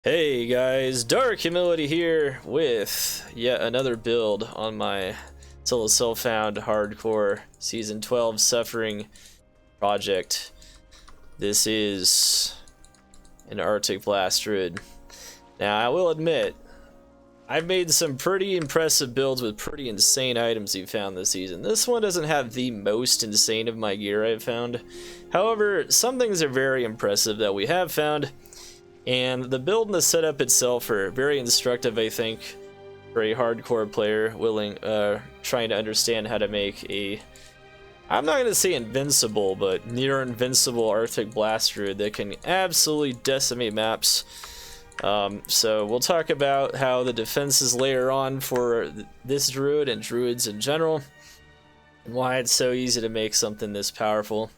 Hey guys, Dark Humility here with yet another build on my solo self-found hardcore season 12 suffering project. This is an Arctic Blast Druid. Now I will admit, I've made some pretty impressive builds with pretty insane items you found this season. This one doesn't have the most insane of my gear I've found. However, some things are very impressive that we have found. And the build and the setup itself are very instructive, I think, for a hardcore player trying to understand how to make a, I'm not going to say invincible, but near invincible Arctic Blast Druid that can absolutely decimate maps. So we'll talk about how the defenses layer on for this Druid and Druids in general, and why it's so easy to make something this powerful.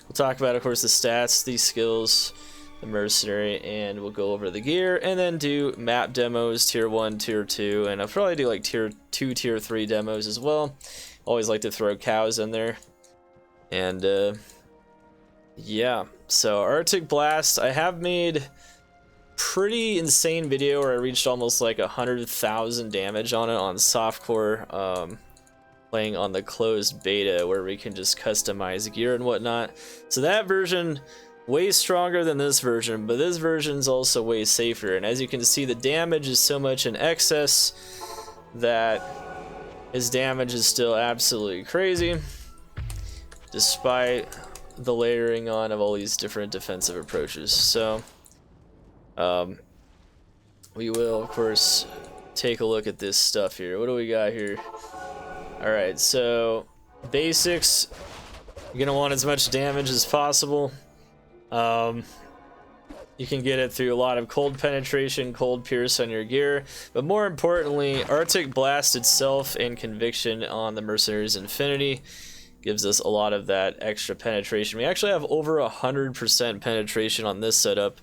We'll talk about, of course, the stats, these skills, the Mercenary, and we'll go over the gear and then do map demos, tier 1, tier 2, and I'll probably do like tier 2, tier 3 demos as well. Always like to throw cows in there. And yeah, so Arctic Blast, I have made pretty insane video where I reached almost like 100,000 damage on it on softcore, playing on the closed beta where we can just customize gear and whatnot. So that version way stronger than this version, but this version's also way safer, and as you can see, the damage is so much in excess that his damage is still absolutely crazy despite the layering on of all these different defensive approaches. So we will, of course, take a look at this stuff here. What do we got here? Alright, so basics, you're gonna want as much damage as possible. You can get it through a lot of cold penetration, cold pierce on your gear, but more importantly, Arctic Blast itself and Conviction on the Mercenary's Infinity gives us a lot of that extra penetration. We actually have over 100% penetration on this setup,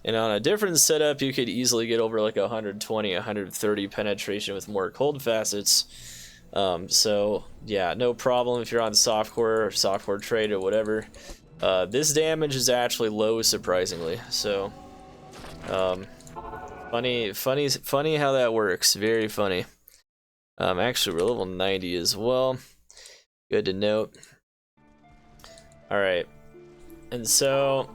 and on a different setup you could easily get over like 120, 130 penetration with more cold facets. So yeah, no problem if you're on softcore or softcore trade or whatever. This damage is actually low, surprisingly. So, funny how that works. Very funny. Actually, we're level 90 as well. Good to note. All right, and so,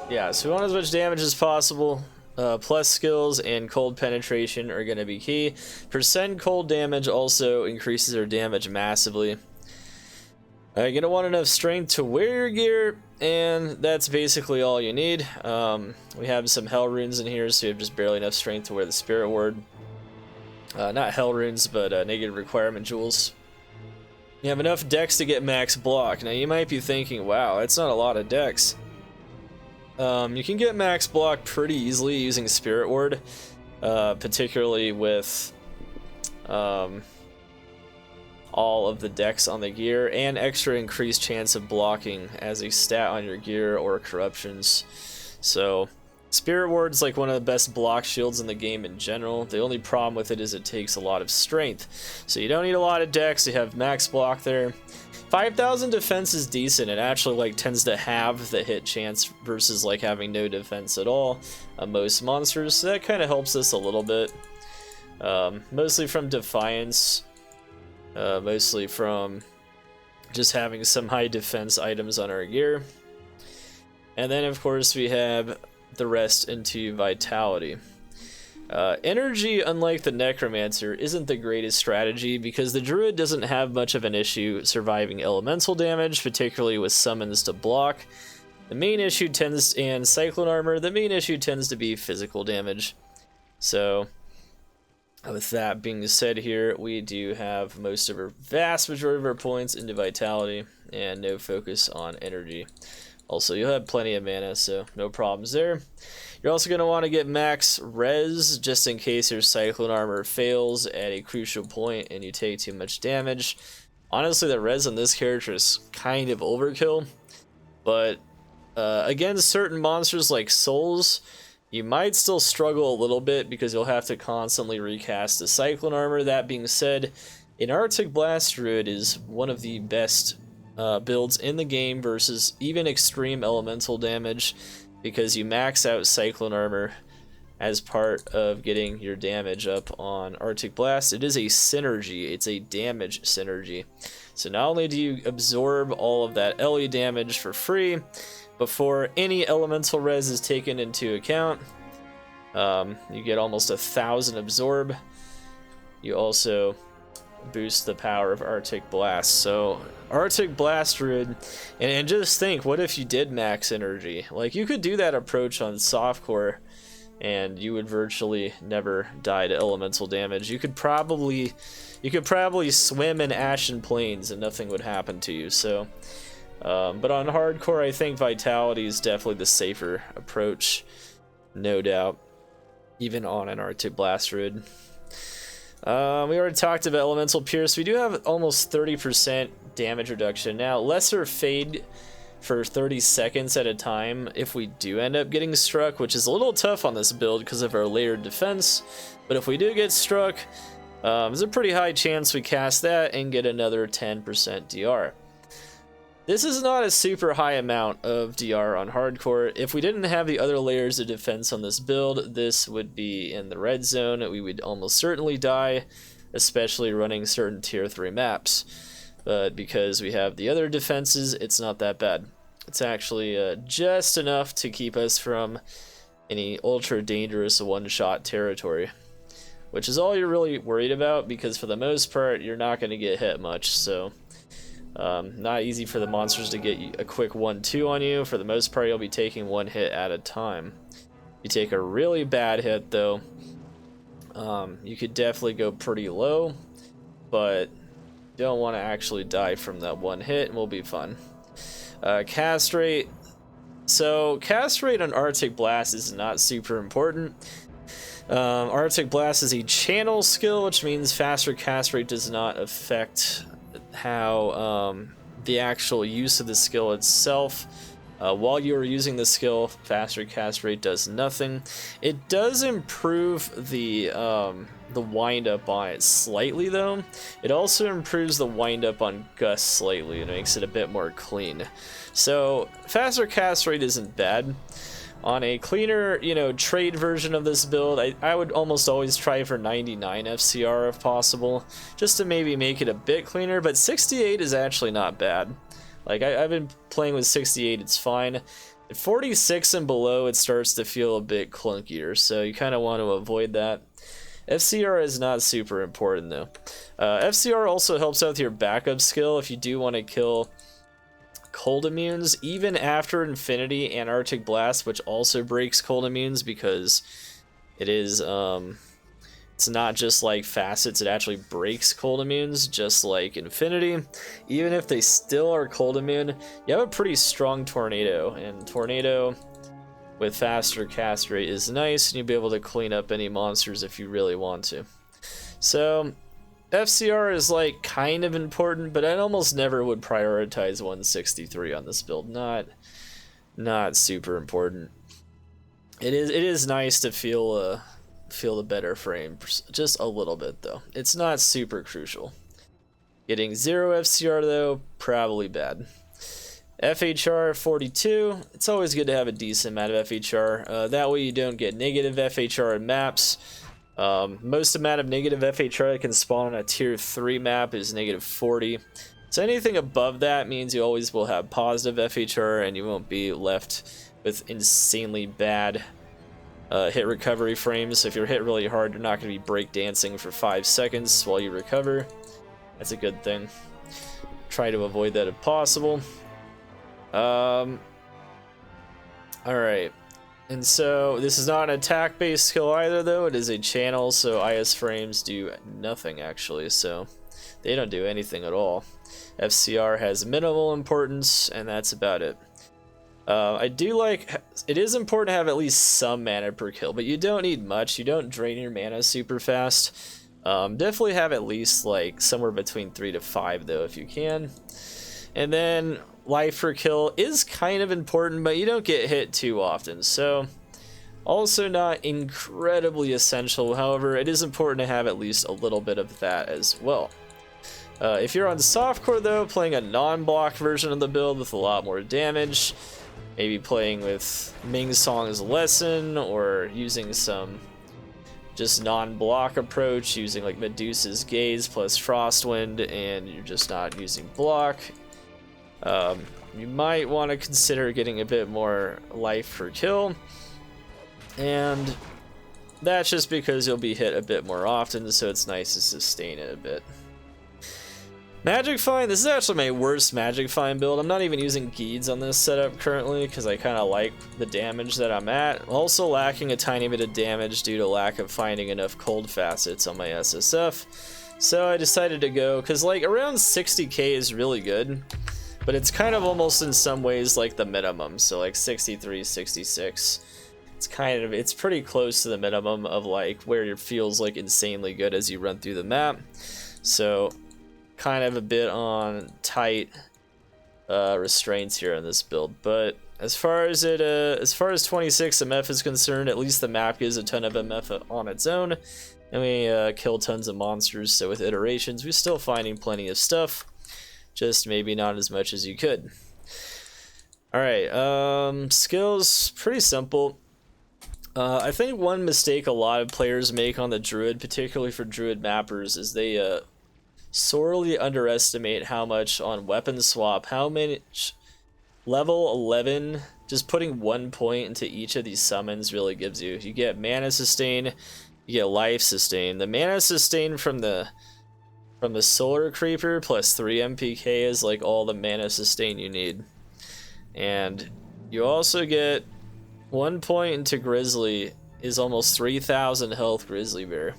yeah. So we want as much damage as possible. Plus skills and cold penetration are going to be key. Percent cold damage also increases our damage massively. You're going to want enough strength to wear your gear, and that's basically all you need. We have some hell runes in here, so you have just barely enough strength to wear the spirit ward. Not hell runes, but negative requirement jewels. You have enough dex to get max block. Now you might be thinking, wow, that's not a lot of dex. You can get max block pretty easily using spirit ward, particularly with all of the dex on the gear and extra increased chance of blocking as a stat on your gear or corruptions. So Spirit Ward's like one of the best block shields in the game in general. The only problem with it is it takes a lot of strength. So you don't need a lot of dex, you have max block there. 5,000 defense is decent. It actually like tends to have the hit chance versus like having no defense at all on most monsters. So that kind of helps us a little bit. Mostly from Defiance. Mostly from just having some high defense items on our gear. And then of course we have the rest into Vitality. Energy, unlike the Necromancer, isn't the greatest strategy because the Druid doesn't have much of an issue surviving elemental damage, particularly with summons to block. The main issue and Cyclone Armor, the main issue tends to be physical damage. So with that being said here, we do have vast majority of our points into Vitality and no focus on energy. Also, you'll have plenty of mana, so no problems there. You're also going to want to get max res just in case your Cyclone Armor fails at a crucial point and you take too much damage. Honestly, the res on this character is kind of overkill, but against certain monsters like souls, you might still struggle a little bit because you'll have to constantly recast the Cyclone Armor. That being said, an Arctic Blast Druid is one of the best builds in the game versus even extreme elemental damage because you max out Cyclone Armor as part of getting your damage up on Arctic Blast. It is a synergy, it's a damage synergy. So not only do you absorb all of that LE damage for free before any elemental res is taken into account, you get almost 1,000 absorb. You also boost the power of Arctic Blast. So Arctic Blast Druid, and just think, what if you did max energy? Like, you could do that approach on softcore and you would virtually never die to elemental damage. You could probably swim in Ashen Plains and nothing would happen to you. So but on hardcore, I think Vitality is definitely the safer approach, no doubt, even on an Arctic Blast Druid. We already talked about Elemental Pierce. We do have almost 30% damage reduction. Now, lesser fade for 30 seconds at a time if we do end up getting struck, which is a little tough on this build because of our layered defense. But if we do get struck, there's a pretty high chance we cast that and get another 10% DR. This is not a super high amount of DR on hardcore. If we didn't have the other layers of defense on this build, this would be in the red zone. We would almost certainly die, especially running certain tier 3 maps. But because we have the other defenses, it's not that bad. It's actually just enough to keep us from any ultra dangerous one-shot territory, which is all you're really worried about, because for the most part, you're not going to get hit much. So not easy for the monsters to get a quick 1-2 on you. For the most part, you'll be taking one hit at a time. You take a really bad hit, though, you could definitely go pretty low, but don't want to actually die from that one hit, and we'll be fine. Cast rate. So cast rate on Arctic Blast is not super important. Arctic Blast is a channel skill, which means faster cast rate does not affect how the actual use of the skill itself. While you are using the skill, faster cast rate does nothing. It does improve the wind up on it slightly, though. It also improves the wind up on Gust slightly and makes it a bit more clean. So faster cast rate isn't bad. On a cleaner, trade version of this build, I would almost always try for 99 FCR if possible, just to maybe make it a bit cleaner, but 68 is actually not bad. Like, I've been playing with 68, it's fine. At 46 and below, it starts to feel a bit clunkier, so you kind of want to avoid that. FCR is not super important, though. FCR also helps out with your backup skill if you do want to kill cold immunes, even after Infinity and Arctic Blast, which also breaks cold immunes, because it is, it's not just like facets, it actually breaks cold immunes, just like Infinity. Even if they still are cold immune, you have a pretty strong Tornado, and Tornado with faster cast rate is nice, and you'll be able to clean up any monsters if you really want to. So FCR is like kind of important, but I almost never would prioritize 163 on this build. Not super important. It is nice to feel the better frame, just a little bit though. It's not super crucial. Getting 0 FCR though, probably bad. FHR 42, it's always good to have a decent amount of FHR. That way you don't get negative FHR in maps. Most amount of negative FHR that can spawn on a tier 3 map is negative 40. So anything above that means you always will have positive FHR, and you won't be left with insanely bad hit recovery frames. So if you're hit really hard, you're not going to be breakdancing for 5 seconds while you recover. That's a good thing. Try to avoid that if possible. Alright. And so this is not an attack-based skill either, though. It is a channel, so IS frames do nothing, actually. So they don't do anything at all. FCR has minimal importance, and that's about it. I do like... It is important to have at least some mana per kill, but you don't need much. You don't drain your mana super fast. Definitely have at least, like, somewhere between 3 to 5, though, if you can. And then life per kill is kind of important, but you don't get hit too often, so also not incredibly essential. However, it is important to have at least a little bit of that as well. If you're on softcore though, playing a non-block version of the build with a lot more damage, maybe playing with Ming Song's Lesson, or using some just non-block approach, using like Medusa's Gaze plus Frostwind, and you're just not using block. You might want to consider getting a bit more life per kill, and that's just because you'll be hit a bit more often, so it's nice to sustain it a bit. Magic Find, this is actually my worst Magic Find build. I'm not even using Geeds on this setup currently because I kind of like the damage that I'm at. I'm also lacking a tiny bit of damage due to lack of finding enough cold facets on my SSF. So I decided to go, because like around 60k is really good, but it's kind of almost in some ways like the minimum. So like 63, 66. It's pretty close to the minimum of like where it feels like insanely good as you run through the map. So kind of a bit on tight restraints here in this build, but as far as 26 MF is concerned, at least the map gives a ton of MF on its own, and we kill tons of monsters. So with iterations, we're still finding plenty of stuff, just maybe not as much as you could. All right, skills, pretty simple. I think one mistake a lot of players make on the Druid, particularly for Druid mappers, is they sorely underestimate how much on weapon swap, how much level 11, just putting 1 point into each of these summons really gives you. You get mana sustain, you get life sustain. The mana sustain from the Solar Creeper plus 3 MPK is like all the mana sustain you need. And you also get 1 point into Grizzly is almost 3,000 health Grizzly Bear.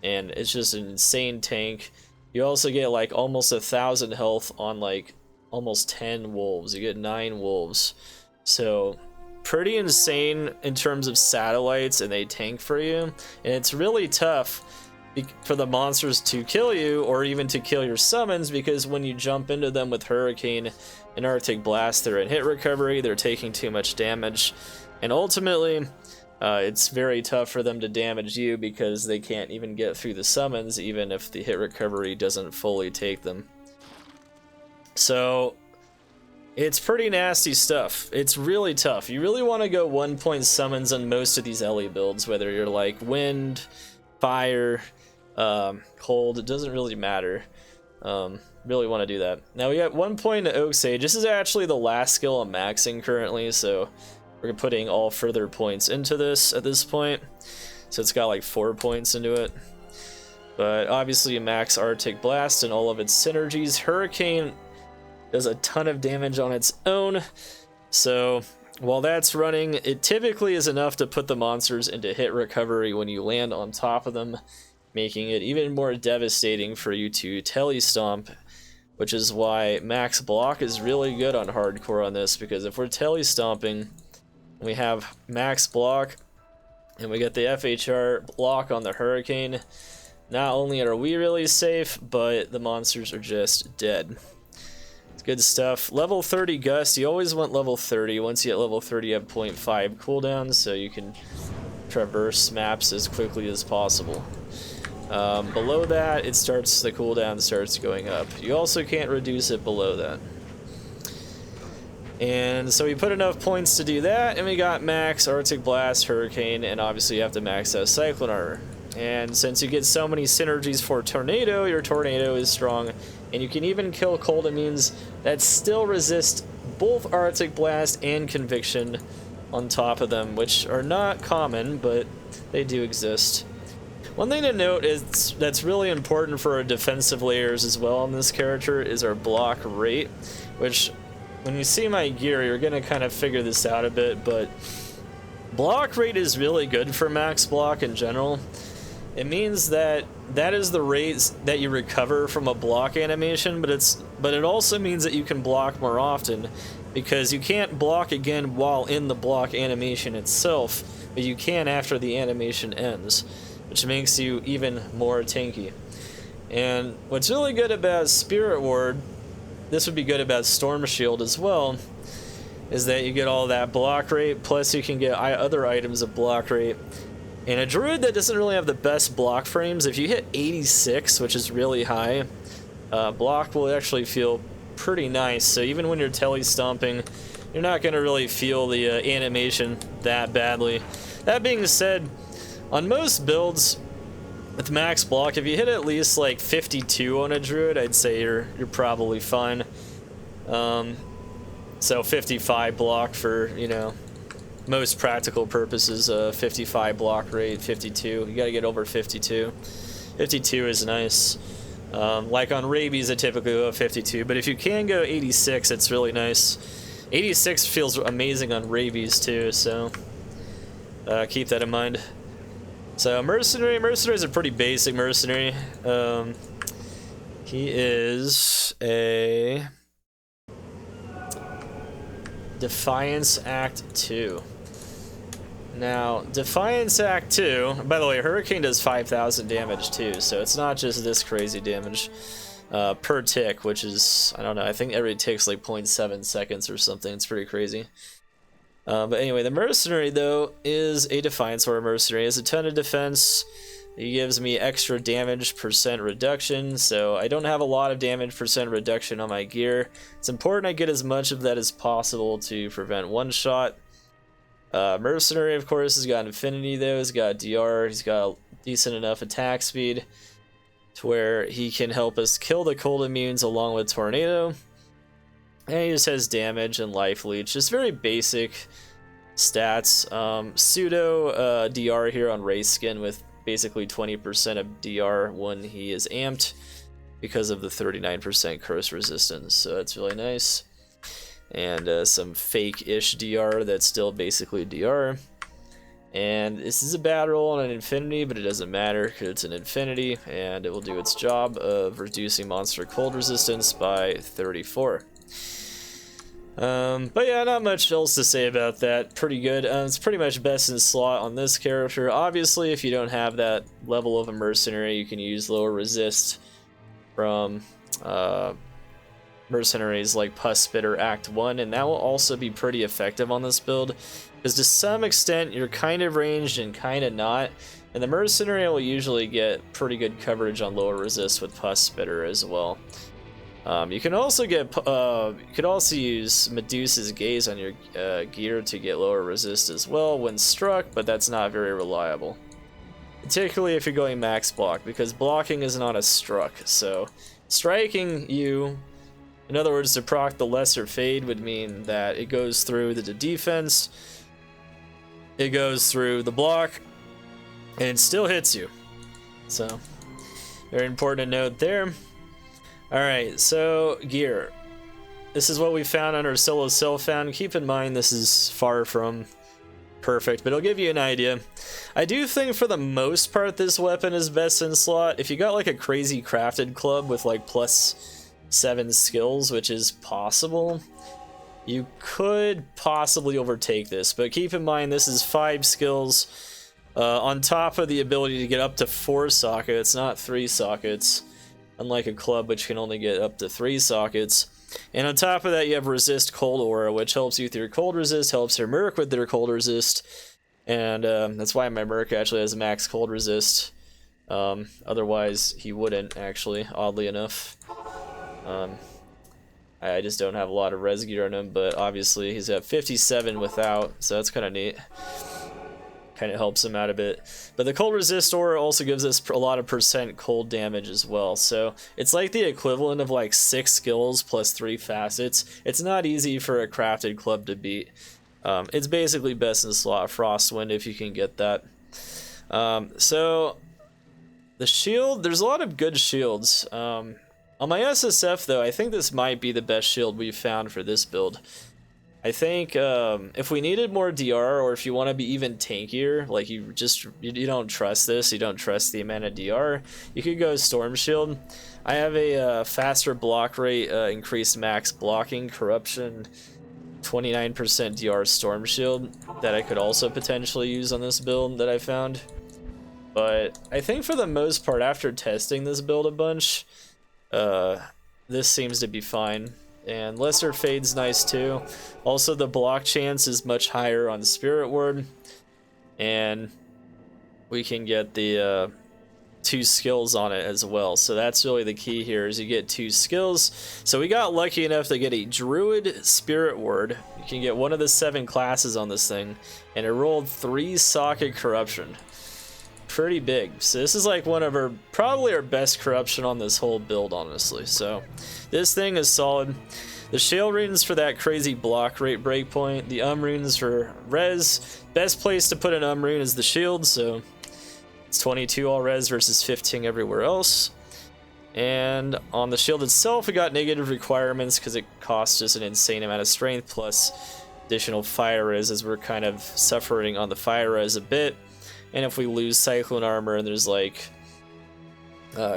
And it's just an insane tank. You also get like almost 1,000 health on like almost 10 wolves. You get 9 wolves. So pretty insane in terms of satellites, and they tank for you. And it's really tough for the monsters to kill you, or even to kill your summons, because when you jump into them with Hurricane and Arctic Blast, they're in hit recovery, they're taking too much damage, and ultimately it's very tough for them to damage you because they can't even get through the summons, even if the hit recovery doesn't fully take them. So it's pretty nasty stuff. It's really tough. You really want to go 1 point summons on most of these Ellie builds, whether you're like wind, fire, cold, it doesn't really matter. Really want to do that. Now we got 1 point to Oak Sage. This is actually the last skill I'm maxing currently, so we're putting all further points into this at this point. So it's got like 4 points into it. But obviously you max Arctic Blast and all of its synergies. Hurricane does a ton of damage on its own. So while that's running, it typically is enough to put the monsters into hit recovery when you land on top of them, making it even more devastating for you to telestomp, which is why max block is really good on hardcore on this, because if we're telestomping, we have max block and we get the FHR block on the Hurricane, not only are we really safe, but the monsters are just dead. It's good stuff. Level 30 Gust, you always want level 30. Once you hit level 30, you have 0.5 cooldown, so you can traverse maps as quickly as possible. Below that, the cooldown starts going up. You also can't reduce it below that. And so we put enough points to do that, and we got max Arctic Blast, Hurricane, and obviously you have to max out Cyclone Armor. And since you get so many synergies for Tornado, your Tornado is strong, and you can even kill cold immunes that still resist both Arctic Blast and Conviction on top of them, which are not common, but they do exist. One thing to note is that's really important for our defensive layers as well on this character is our block rate, which when you see my gear, you're going to kind of figure this out a bit, but block rate is really good for max block in general. It means that is the rate that you recover from a block animation, but it also means that you can block more often, because you can't block again while in the block animation itself, but you can after the animation ends, which makes you even more tanky. And what's really good about Spirit Ward, this would be good about Storm Shield as well, is that you get all that block rate, plus you can get other items of block rate. And a Druid that doesn't really have the best block frames, if you hit 86, which is really high, block will actually feel pretty nice. So even when you're telestomping, you're not gonna really feel the animation that badly. That being said, on most builds with max block, if you hit at least like 52 on a druid, I'd say you're probably fine. So 55 block for, you know, most practical purposes. 55 block rate, 52. You gotta get over 52. 52 is nice. Like on rabies, I typically go 52, but if you can go 86, it's really nice. 86 feels amazing on rabies too, so keep that in mind. So mercenary is a pretty basic mercenary. He is a Defiance Act 2. Now, Defiance Act 2, by the way, Hurricane does 5,000 damage too, so it's not just this crazy damage per tick, which is, I don't know, I think every tick's like 0.7 seconds or something. It's pretty crazy. But anyway, the Mercenary, though, is a Defiance or a Mercenary. It has a ton of defense. He gives me extra damage % reduction, so I don't have a lot of damage % reduction on my gear. It's important I get as much of that as possible to prevent one-shot. Mercenary, of course, has got Infinity, though. He's got DR. He's got decent enough attack speed to where he can help us kill the cold immunes along with Tornado. And he just has damage and life leech. Just very basic stats. Pseudo DR here on Race Skin with basically 20% of DR when he is amped because of the 39% curse resistance. So that's really nice. And some fake-ish DR that's still basically DR. And this is a bad roll on an Infinity, but it doesn't matter because it's an Infinity, and it will do its job of reducing monster cold resistance by 34. But yeah, not much else to say about that. Pretty good. It's pretty much best in slot on this character. Obviously, if you don't have that level of a Mercenary, you can use lower resist from mercenaries like Pus Spitter Act 1, and that will also be pretty effective on this build, because to some extent you're kind of ranged and kind of not, and the Mercenary will usually get pretty good coverage on lower resist with Pus Spitter as well. You can also get you could also use Medusa's Gaze on your gear to get lower resist as well when struck, but that's not very reliable, particularly if you're going max block, because blocking is not a struck. So striking you, in other words, to proc the lesser fade, would mean that it goes through the defense, it goes through the block, and it still hits you. So very important to note there. Alright, so gear. This is what we found on our solo self-found. Keep in mind this is far from perfect, but it'll give you an idea. I do think for the most part this weapon is best in slot. If you got like a crazy crafted club with like +7 skills, which is possible, you could possibly overtake this, but keep in mind this is 5 skills on top of the ability to get up to 4 sockets, not 3 sockets, unlike a club which can only get up to 3 sockets. And on top of that you have resist cold aura, which helps you with your cold resist, helps your merc with their cold resist, and that's why my merc actually has max cold resist. Otherwise he wouldn't, actually, oddly enough. I just don't have a lot of res gear on him, but obviously he's at 57 without, so that's kind of neat. Kind of helps him out a bit. But the cold resist aura also gives us a lot of % cold damage as well, so it's like the equivalent of like 6 skills plus 3 facets. It's not easy for a crafted club to beat. It's basically best in slot Frostwind if you can get that. So the shield, there's a lot of good shields. On my SSF though, I think this might be the best shield we've found for this build. I think if we needed more DR, or if you want to be even tankier, like you don't trust this, you don't trust the amount of DR, you could go Storm Shield. I have a faster block rate, increased max blocking, corruption, 29% DR Storm Shield that I could also potentially use on this build that I found. But I think for the most part, after testing this build a bunch, this seems to be fine. And lesser fade's nice too. Also the block chance is much higher on Spirit Ward, and we can get the 2 skills on it as well. So that's really the key here, is you get 2 skills. So we got lucky enough to get a Druid Spirit Ward. You can get one of the 7 classes on this thing, and it rolled 3 socket corruption. Pretty big. So this is like one of our, probably our best corruption on this whole build, honestly. So this thing is solid. The Shale runes for that crazy block rate breakpoint. The runes for res. Best place to put an rune is the shield, so it's 22 all res versus 15 everywhere else. And on the shield itself, we got negative requirements because it costs us an insane amount of strength plus additional fire res, as we're kind of suffering on the fire res a bit. And if we lose Cyclone Armor and there's like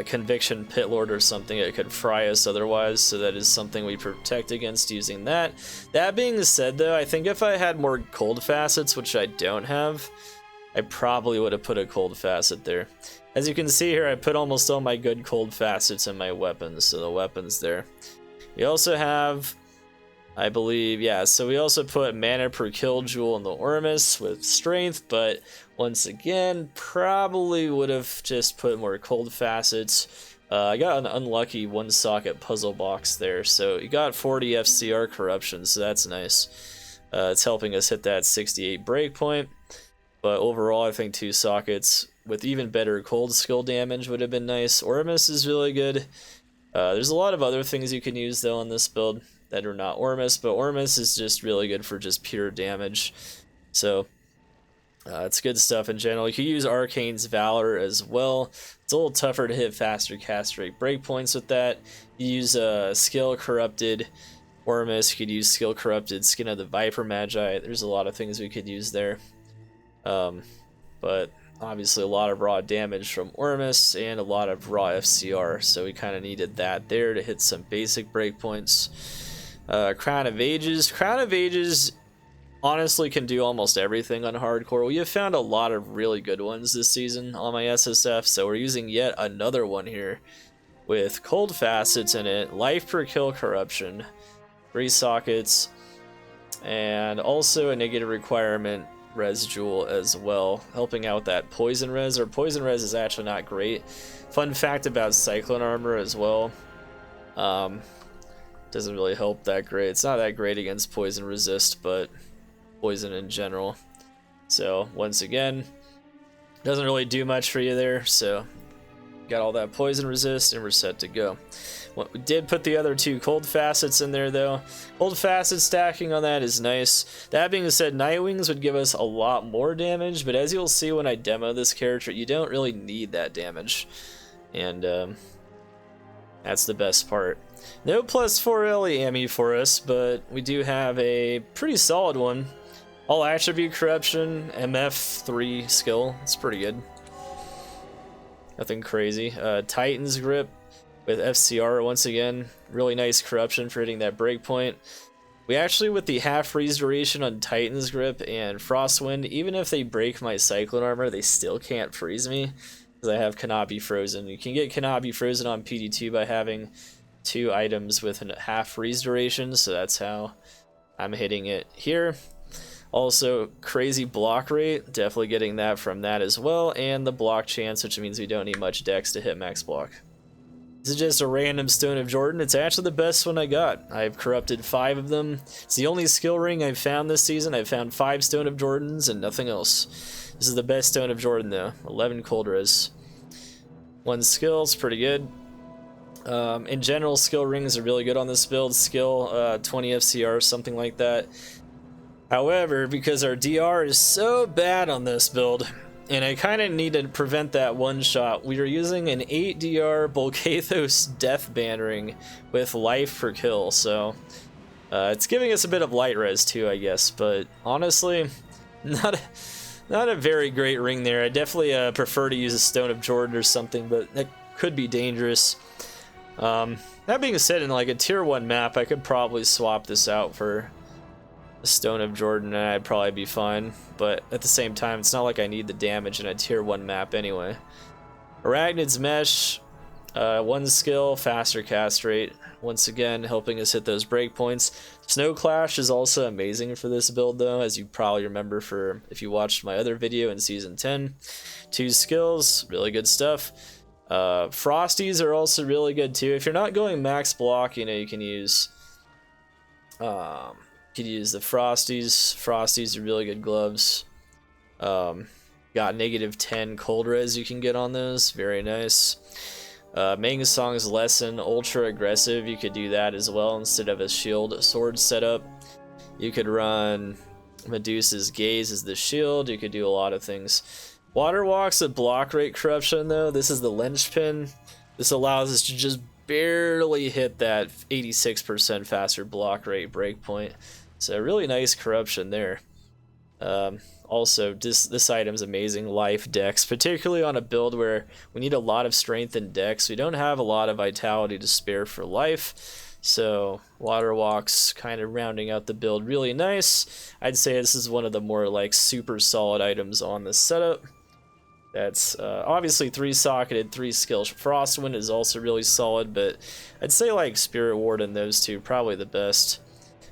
Conviction Pit Lord or something, it could fry us otherwise, so that is something we protect against using that. That being said though, I think if I had more cold facets, which I don't have, I probably would have put a cold facet there. As you can see here, I put almost all my good cold facets in my weapons, so the weapons there. We also have, I believe, yeah, so we also put mana per kill jewel in the Ormus with strength, but once again, probably would have just put more cold facets. I got an unlucky 1 socket puzzle box there, so you got 40 FCR corruption, so that's nice. It's helping us hit that 68 breakpoint, but overall I think 2 sockets with even better cold skill damage would have been nice. Ormus is really good. There's a lot of other things you can use though on this build that are not Ormus, but Ormus is just really good for just pure damage. So it's good stuff in general. You can use Arcane's Valor as well. It's a little tougher to hit faster cast rate breakpoints with that. You use skill corrupted Ormus. You could use skill corrupted Skin of the Viper Magi. There's a lot of things we could use there. But obviously a lot of raw damage from Ormus and a lot of raw FCR, so we kind of needed that there to hit some basic breakpoints. Crown of Ages. Crown of Ages honestly can do almost everything on hardcore. We have found a lot of really good ones this season on my SSF, so we're using yet another one here with cold facets in it, life per kill corruption, 3 sockets, and also a negative requirement res jewel as well, helping out that poison res. Or poison res is actually not great. Fun fact about Cyclone Armor as well, doesn't really help that great. It's not that great against poison resist, but poison in general. So once again, doesn't really do much for you there. So got all that poison resist and we're set to go. We did put the other 2 cold facets in there though. Cold facet stacking on that is nice. That being said, Nightwings would give us a lot more damage, but as you'll see when I demo this character, you don't really need that damage. And that's the best part. No +4 LE Ami for us, but we do have a pretty solid one. All attribute corruption, MF3 skill. It's pretty good. Nothing crazy. Titan's grip with FCR once again. Really nice corruption for hitting that breakpoint. We actually, with the half freeze duration on Titan's grip and Frostwind, even if they break my Cyclone Armor, they still can't freeze me because I have Kanabi Frozen. You can get Kanabi Frozen on PD2 by having 2 items with a half freeze duration, so that's how I'm hitting it here. Also, crazy block rate, definitely getting that from that as well, and the block chance, which means we don't need much dex to hit max block. This is just a random Stone of Jordan. It's actually the best one I got. I've corrupted 5 of them. It's the only skill ring I've found this season. I've found 5 Stone of Jordans and nothing else. This is the best Stone of Jordan though. 11 cold res. 1 skill, it's pretty good. In general, skill rings are really good on this build. Skill 20 FCR, something like that. However, because our DR is so bad on this build, and I kind of need to prevent that one shot, we are using an 8 DR Bolcathos Death Bannering with life per kill, so it's giving us a bit of light res too, I guess, but honestly, not a very great ring there. I definitely prefer to use a Stone of Jordan or something, but that could be dangerous. That being said, in like a tier 1 map, I could probably swap this out for a Stone of Jordan and I'd probably be fine, but at the same time, it's not like I need the damage in a tier 1 map anyway. Arachnid's Mesh, 1 skill, faster cast rate, once again helping us hit those breakpoints. Snow Clash is also amazing for this build though, as you probably remember for if you watched my other video in Season 10. 2 skills, really good stuff. Frosties are also really good too. If you're not going max block, you know, you can use the Frosties. Frosties are really good gloves. Got -10 cold res you can get on those. Very nice. Ming Song's Lesson, ultra aggressive. You could do that as well instead of a shield sword setup. You could run Medusa's Gaze as the shield. You could do a lot of things. Water Walk's a block rate corruption though. This is the linchpin. This allows us to just barely hit that 86% faster block rate breakpoint. So really nice corruption there. Also, this item's amazing. Life Dex, particularly on a build where we need a lot of strength and Dex. We don't have a lot of vitality to spare for life. So Water Walk's kind of rounding out the build really nice. I'd say this is one of the more like super solid items on this setup. That's obviously 3-socketed, 3-skill. Frostwind is also really solid, but I'd say like Spirit Ward and those two probably the best.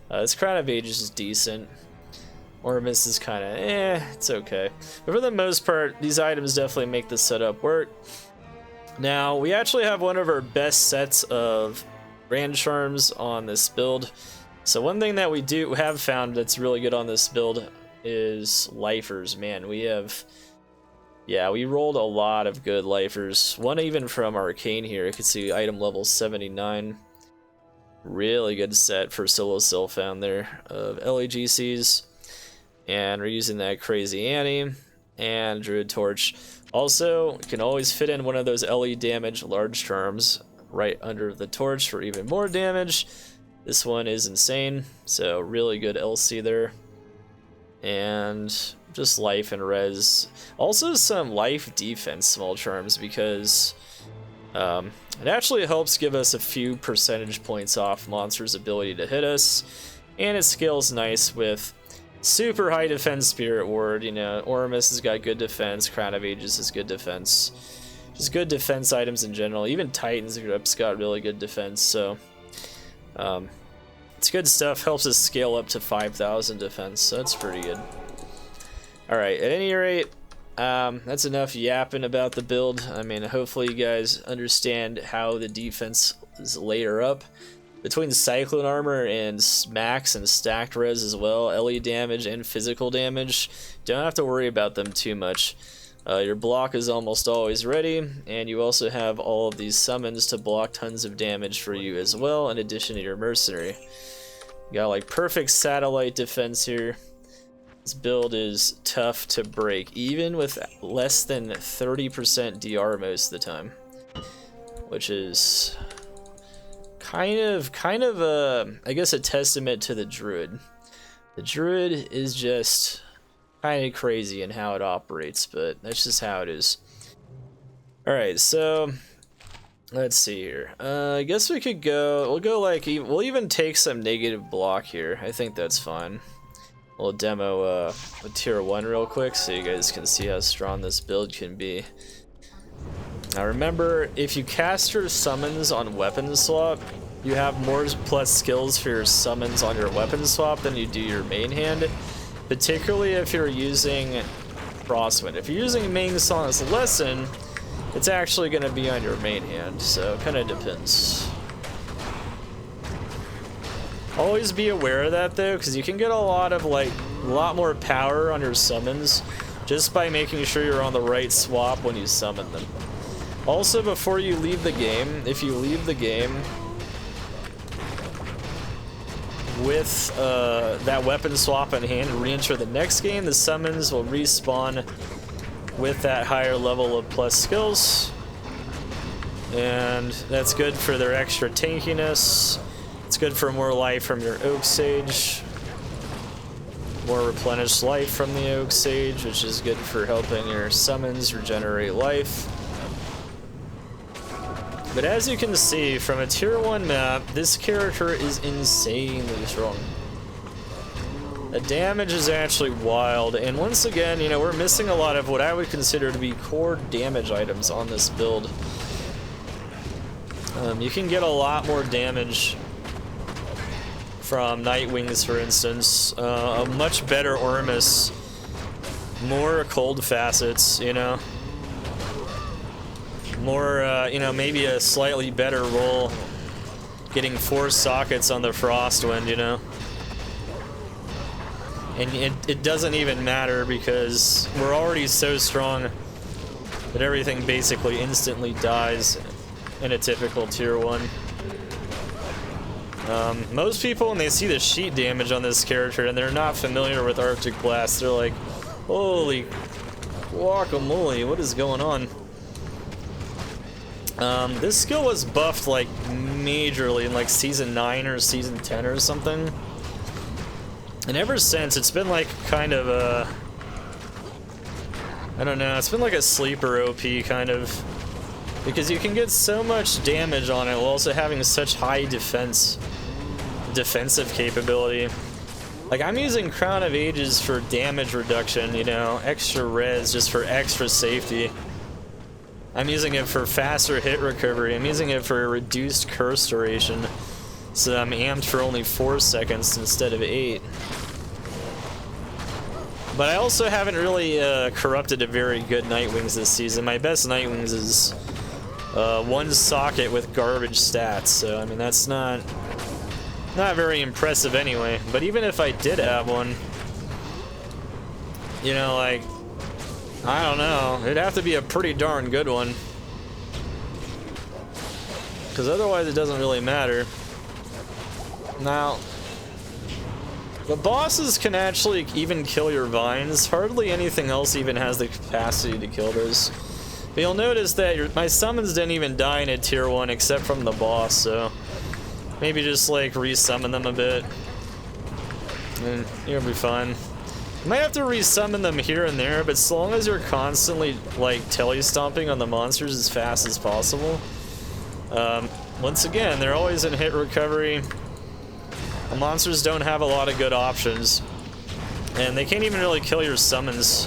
This Crown of Ages is decent. Ormus is kind of it's okay. But for the most part, these items definitely make the setup work. Now, we actually have one of our best sets of Brand Charms on this build. So one thing that we have found that's really good on this build is Lifers. Man, we rolled a lot of good Lifers. One even from Arcane here. You can see item level 79. Really good set for Solo Found there of LAGCs. And we're using that Crazy Annie and Druid Torch. Also, you can always fit in one of those LE damage large charms right under the torch for even more damage. This one is insane, so really good LC there. And just life and res. Also some life defense small charms because it actually helps give us a few percentage points off monsters' ability to hit us. And it scales nice with super high defense Spirit Ward. You know, Ormus has got good defense, Crown of Ages has good defense. Just good defense items in general. Even Titan's Grip's got really good defense, so it's good stuff. Helps us scale up to 5,000 defense, so that's pretty good. Alright, at any rate, that's enough yapping about the build. I mean, hopefully you guys understand how the defense is layer up. Between Cyclone Armor and max and stacked res as well, LE damage and physical damage, don't have to worry about them too much. Your block is almost always ready, and you also have all of these summons to block tons of damage for you as well, in addition to your Mercenary. You got like perfect satellite defense here. This build is tough to break, even with less than 30% DR most of the time, which is kind of I guess a testament to the Druid. The Druid is just kind of crazy in how it operates, but that's just how it is. Alright, so let's see here. I guess we could we'll even take some negative block here. I think that's fine. We'll demo a tier 1 real quick so you guys can see how strong this build can be. Now remember, if you cast your summons on weapon swap, you have more plus skills for your summons on your weapon swap than you do your main hand, particularly if you're using Frostwind. If you're using Ming Song's Lesson, it's actually going to be on your main hand, so it kind of depends. Always be aware of that though, because you can get a lot more power on your summons just by making sure you're on the right swap when you summon them. Also, before you leave the game, if you leave the game with that weapon swap in hand and re-enter the next game, the summons will respawn with that higher level of plus skills, and that's good for their extra tankiness. It's good for more life from your Oak Sage, more replenished life from the Oak Sage, which is good for helping your summons regenerate life. But as you can see from a tier 1 map, this character is insanely strong. The damage is actually wild, and once again, you know, we're missing a lot of what I would consider to be core damage items on this build. You can get a lot more damage from Nightwings, for instance. A much better Ormus, more cold facets, you know. more, you know, maybe a slightly better roll getting 4 sockets on the Frostwind, you know? And it doesn't even matter because we're already so strong that everything basically instantly dies in a typical tier 1. Most people, when they see the sheet damage on this character and they're not familiar with Arctic Blast, they're like, holy guacamole, what is going on? This skill was buffed like majorly in like season 9 or season 10 or something. And ever since, it's been like kind of a, I don't know, it's been like a sleeper OP kind of, because you can get so much damage on it while also having such high defensive capability. Like, I'm using Crown of Ages for damage reduction, you know, extra res just for extra safety. I'm using it for faster hit recovery. I'm using it for reduced curse duration, so I'm amped for only 4 seconds instead of 8. But I also haven't really corrupted a very good Nightwings this season. My best Nightwings is 1 socket with garbage stats, so I mean that's not very impressive anyway. But even if I did have one, you know, like, I don't know, it'd have to be a pretty darn good one, because otherwise it doesn't really matter. Now, the bosses can actually even kill your vines. Hardly anything else even has the capacity to kill those. But you'll notice that my summons didn't even die in a tier 1 except from the boss, so maybe just like resummon them a bit and you'll be fine. You might have to resummon them here and there, but so long as you're constantly like telestomping on the monsters as fast as possible. Once again, they're always in hit recovery. The monsters don't have a lot of good options, and they can't even really kill your summons,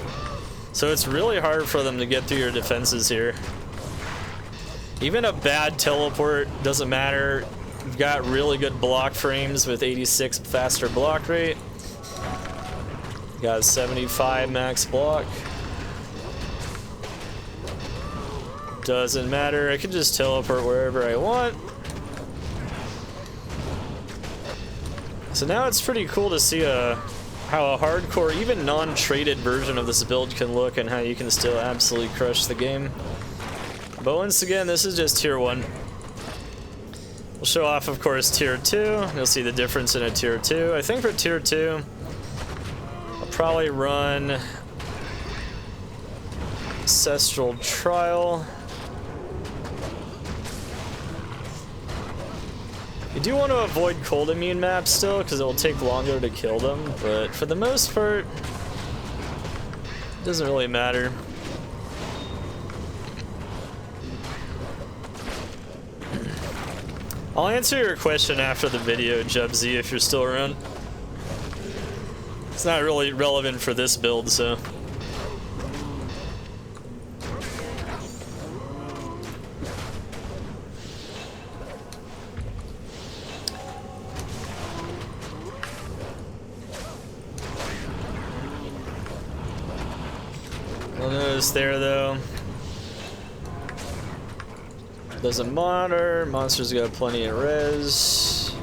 so it's really hard for them to get through your defenses here. Even a bad teleport doesn't matter. You've got really good block frames with 86 faster block rate. You got 75 max block. Doesn't matter, I can just teleport wherever I want. So now it's pretty cool to see how a hardcore, even non-traded version of this build can look and how you can still absolutely crush the game. But once again, this is just tier 1. We'll show off, of course, tier 2. You'll see the difference in a tier 2. I think for tier 2, I'll probably run Ancestral Trial. You do want to avoid cold immune maps still, because it will take longer to kill them, but for the most part, it doesn't really matter. I'll answer your question after the video, Jubsy, if you're still around. It's not really relevant for this build, so. You'll notice there, though, doesn't matter. Monsters got plenty of res.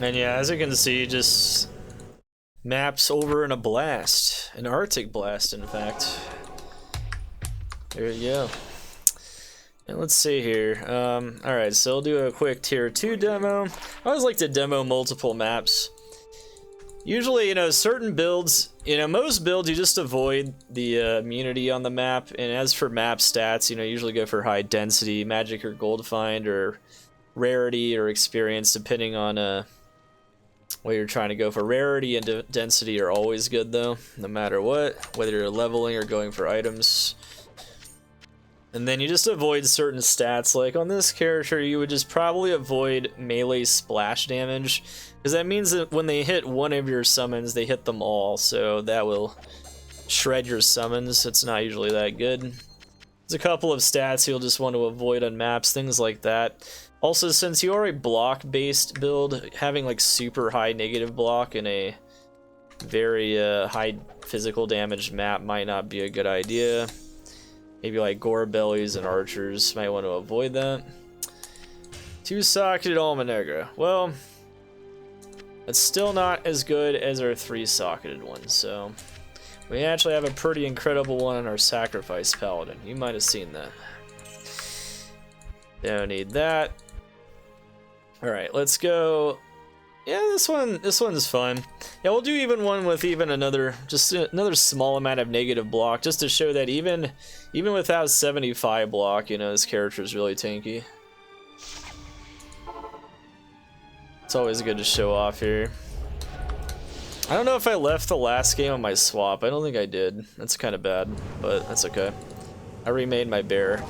And yeah, as you can see, just maps over in a blast. An Arctic blast, in fact. There you go. And let's see here. Alright, so I'll do a quick tier 2 demo. I always like to demo multiple maps. Usually, you know, certain builds, you know, most builds you just avoid the immunity on the map. And as for map stats, you know, usually go for high density, magic or gold find, or rarity or experience, depending on what you're trying to go for. Rarity and density are always good though, no matter what, whether you're leveling or going for items. And then you just avoid certain stats. Like on this character, you would just probably avoid melee splash damage, because that means that when they hit one of your summons, they hit them all, so that will shred your summons. It's not usually that good. There's a couple of stats you'll just want to avoid on maps, things like that. Also, since you are a block-based build, having like super high negative block in a very high physical damage map might not be a good idea. Maybe like gore bellies and archers might want to avoid that. Two-socketed Alma Negra. Well, it's still not as good as our three-socketed one, so we actually have a pretty incredible one on our Sacrifice Paladin. You might have seen that. Don't need that. Alright, let's go. Yeah, this one's fun. Yeah, we'll do even one with even another small amount of negative block, just to show that even without 75 block, you know, this character is really tanky. It's always good to show off here. I don't know if I left the last game on my swap. I don't think I did. That's kind of bad, but that's okay. I remade my bear.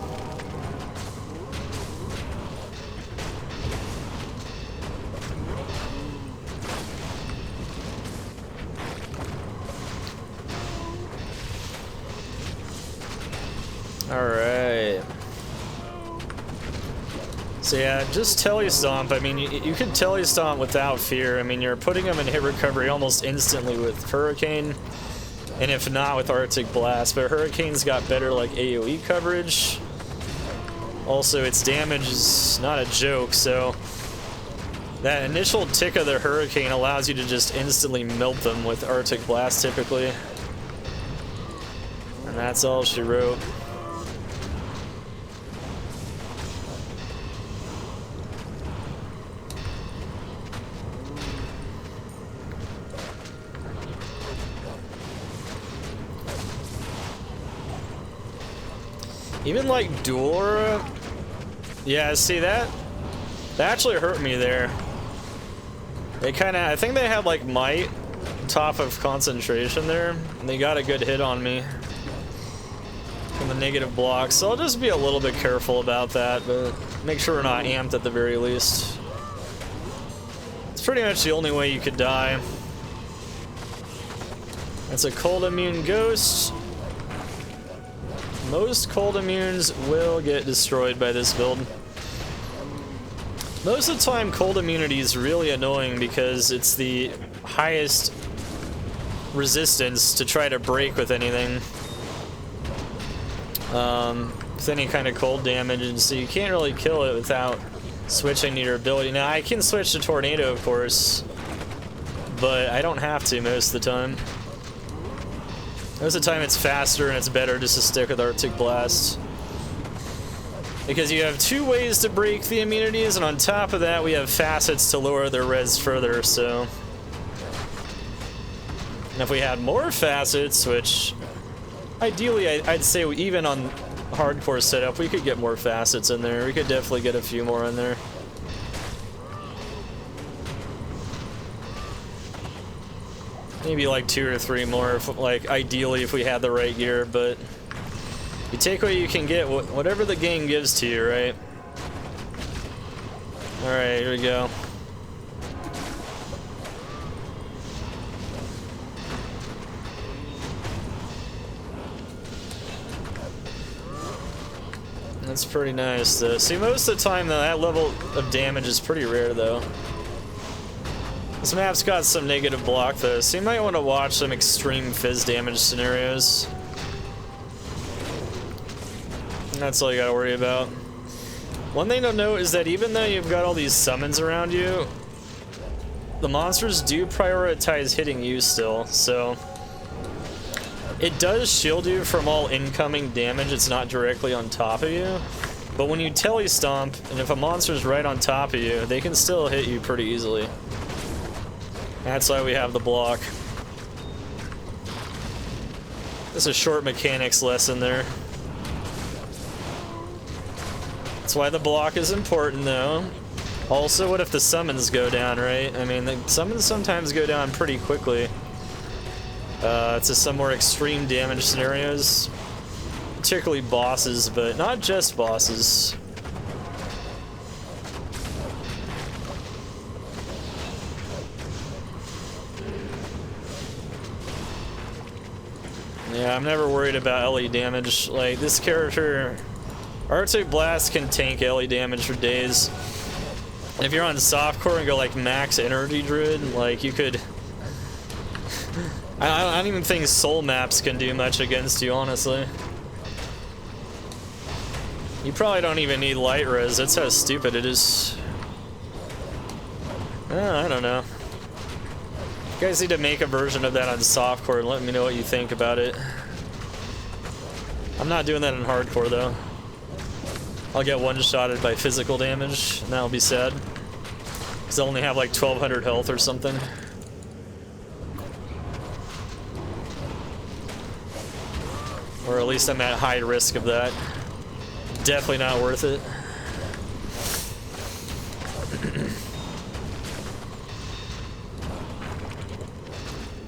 Alright. So yeah, just Telestomp. I mean, you could Telestomp without fear. I mean, you're putting them in hit recovery almost instantly with Hurricane, and if not with Arctic Blast. But Hurricane's got better like AoE coverage. Also, its damage is not a joke, so that initial tick of the Hurricane allows you to just instantly melt them with Arctic Blast typically. And that's all she wrote. Even like Dual Aura, yeah, see that actually hurt me there. They I think they had like Might top of concentration there, and they got a good hit on me from the negative block, so I'll just be a little bit careful about that, but make sure we're not amped at the very least. It's pretty much the only way you could die. That's a cold immune ghost. Most cold immunes will get destroyed by this build. Most of the time, cold immunity is really annoying because it's the highest resistance to try to break with anything. With any kind of cold damage, and so you can't really kill it without switching to your ability. Now, I can switch to Tornado, of course, but I don't have to most of the time. Most of the time it's faster and it's better just to stick with Arctic Blast. Because you have two ways to break the immunities, and on top of that we have facets to lower their res further, so... And if we had more facets, which... Ideally, I'd say even on hardcore setup, we could get more facets in there. We could definitely get a few more in there. Maybe like 2 or 3 more, like ideally if we had the right gear, but you take what you can get, whatever the game gives to you, right? Alright, here we go. That's pretty nice though. See, most of the time though, that level of damage is pretty rare though. This map's got some negative block though, so you might want to watch some extreme fizz damage scenarios. And that's all you gotta worry about. One thing to note is that even though you've got all these summons around you, the monsters do prioritize hitting you still, so it does shield you from all incoming damage. It's not directly on top of you, but when you Telestomp, and if a monster's right on top of you, they can still hit you pretty easily. That's why we have the block. It's a short mechanics lesson there. That's why the block is important though. Also, what if the summons go down, right? I mean, the summons sometimes go down pretty quickly. To some more extreme damage scenarios. particularly bosses, but not just bosses. Yeah, I'm never worried about LE damage. Like, this character, Arctic Blast can tank LE damage for days. And if you're on softcore and go like max energy druid, like you could... I don't even think soul maps can do much against you, honestly. You probably don't even need light res, that's how stupid it is. I don't know. You guys need to make a version of that on softcore and let me know what you think about it. I'm not doing that in hardcore though. I'll get one-shotted by physical damage, and that'll be sad. Because I only have like 1200 health or something. Or at least I'm at high risk of that. Definitely not worth it.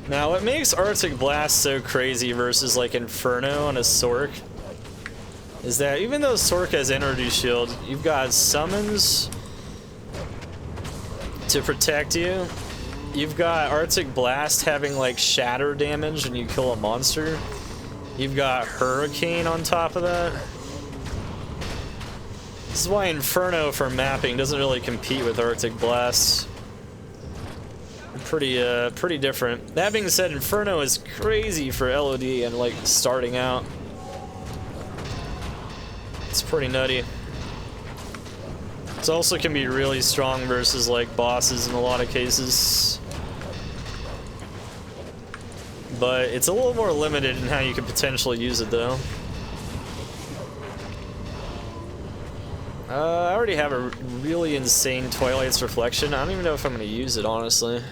Now, what makes Arctic Blast so crazy versus like Inferno on a Sork is that even though Sork has energy shield, you've got summons to protect you. You've got Arctic Blast having like shatter damage when you kill a monster. You've got Hurricane on top of that. This is why Inferno for mapping doesn't really compete with Arctic Blast. Pretty different. That being said, Inferno is crazy for LOD and like starting out. It's pretty nutty. It also can be really strong versus like bosses in a lot of cases. But it's a little more limited in how you could potentially use it though. I already have a really insane Twilight's Reflection. I don't even know if I'm going to use it, honestly.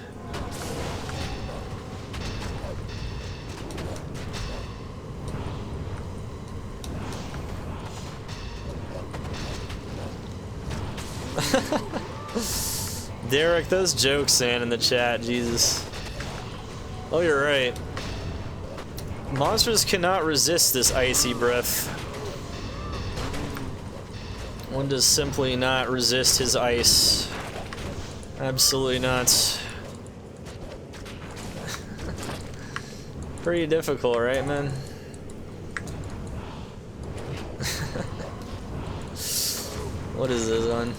Derek, those jokes, man, in the chat, Jesus. Oh, you're right. Monsters cannot resist this icy breath. One does simply not resist his ice. Absolutely not. Pretty difficult, right, man? What is this on?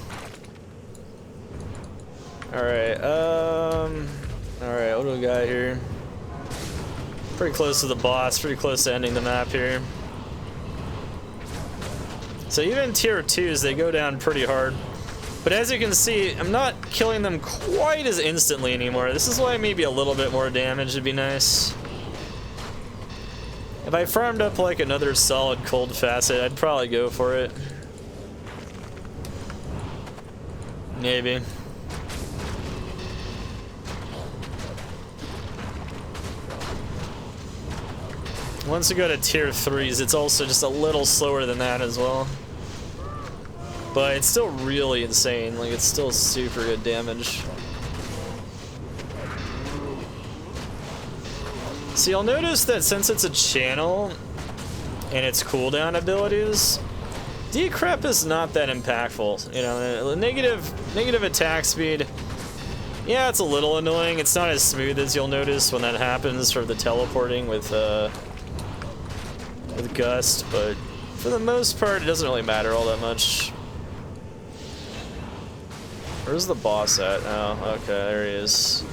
Alright, alright, what do we got here? Pretty close to the boss, pretty close to ending the map here. So even tier 2s, they go down pretty hard. But as you can see, I'm not killing them quite as instantly anymore. This is why maybe a little bit more damage would be nice. If I farmed up like another solid cold facet, I'd probably go for it. Maybe. Once you go to tier 3s, it's also just a little slower than that as well. But it's still really insane, like it's still super good damage. So you'll notice that since it's a channel and its cooldown abilities, decrep is not that impactful. You know, negative attack speed, yeah, it's a little annoying. It's not as smooth as you'll notice when that happens for the teleporting with Gust, but for the most part, it doesn't really matter all that much. Where's the boss at? Oh, okay, there he is.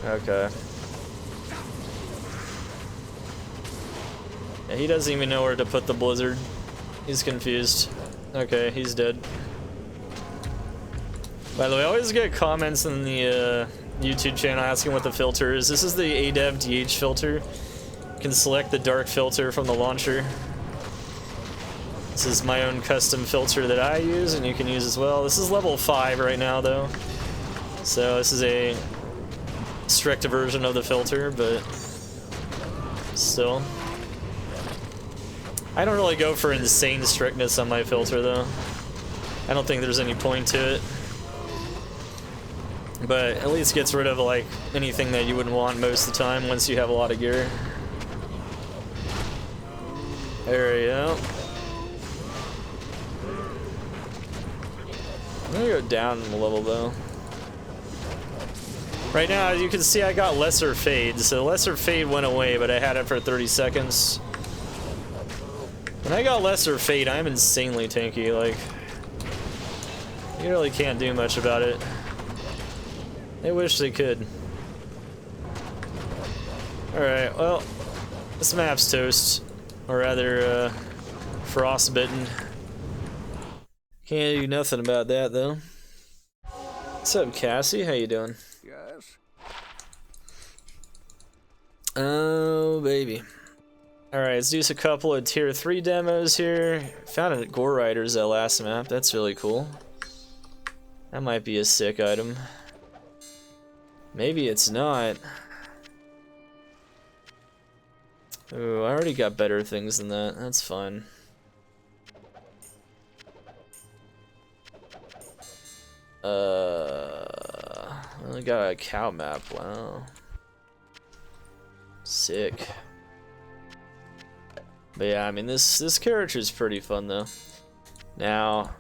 Okay. Yeah, he doesn't even know where to put the blizzard. He's confused. Okay, he's dead. By the way, I always get comments in the YouTube channel asking what the filter is. This is the ADevDH filter. You can select the dark filter from the launcher. This is my own custom filter that I use and you can use as well. This is level 5 right now though. So this is a strict version of the filter, but still. I don't really go for insane strictness on my filter though. I don't think there's any point to it. But at least gets rid of like anything that you wouldn't want most of the time once you have a lot of gear. There we go. I'm gonna go down a level though. Right now, as you can see, I got Lesser Fade. So Lesser Fade went away, but I had it for 30 seconds. When I got Lesser Fade, I'm insanely tanky. Like, you really can't do much about it. I wish they could. Alright, well, this map's toast. Or rather, frostbitten. Can't do nothing about that, though. What's up, Cassie? How you doing? Yes. Oh, baby. Alright, let's do a couple of tier 3 demos here. Found a Gore Riders that last map. That's really cool. That might be a sick item. Maybe it's not. Ooh, I already got better things than that. That's fine. I only got a cow map. Wow. Sick. But yeah, I mean, this character is pretty fun though. Now,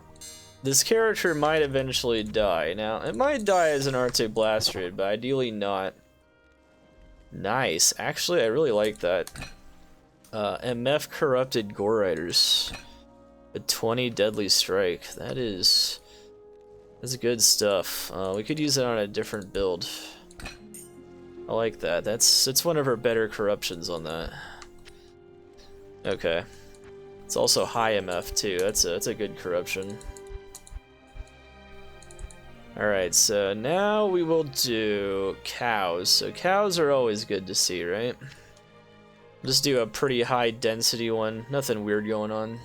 this character might eventually die. Now, it might die as an Arctic Blast Druid, but ideally not. Nice. Actually, I really like that. MF Corrupted Gore Riders. A 20 Deadly Strike. That's good stuff. We could use it on a different build. I like that. It's one of our better corruptions on that. Okay. It's also high MF too. That's a good corruption. Alright, so now we will do cows. So cows are always good to see, right? Just do a pretty high density one. Nothing weird going on.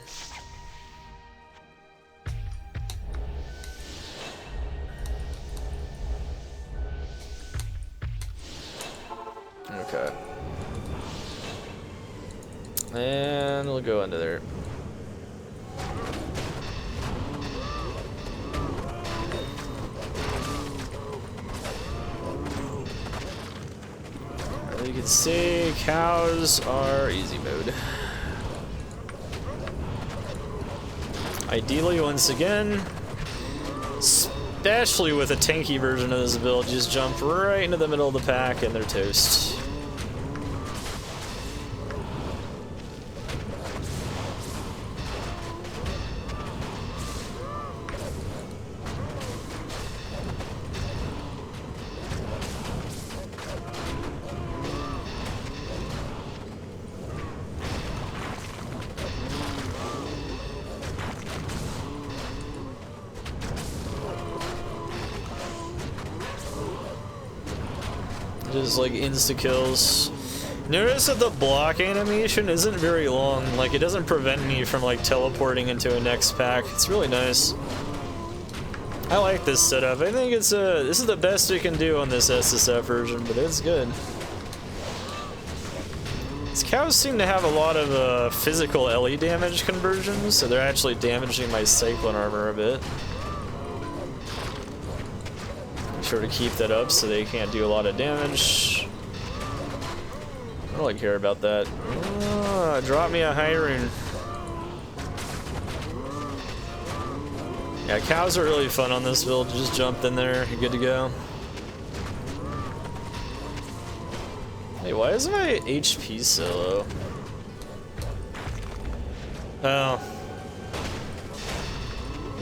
Okay. And we'll go into there. As you can see, cows are easy mode. Ideally, once again, especially with a tanky version of this build, just jump right into the middle of the pack and they're toast. Just like insta kills. Notice that the block animation isn't very long. Like, it doesn't prevent me from like teleporting into a next pack. It's really nice. I like this setup. I think this is the best we can do on this SSF version, but it's good. These cows seem to have a lot of physical LE damage conversions, so they're actually damaging my Cyclone armor a bit. Sure to keep that up so they can't do a lot of damage. I don't really care about that. Drop me a high rune. Yeah, cows are really fun on this build. Just jump in there, you're good to go. Hey, why is my HP so low? Oh.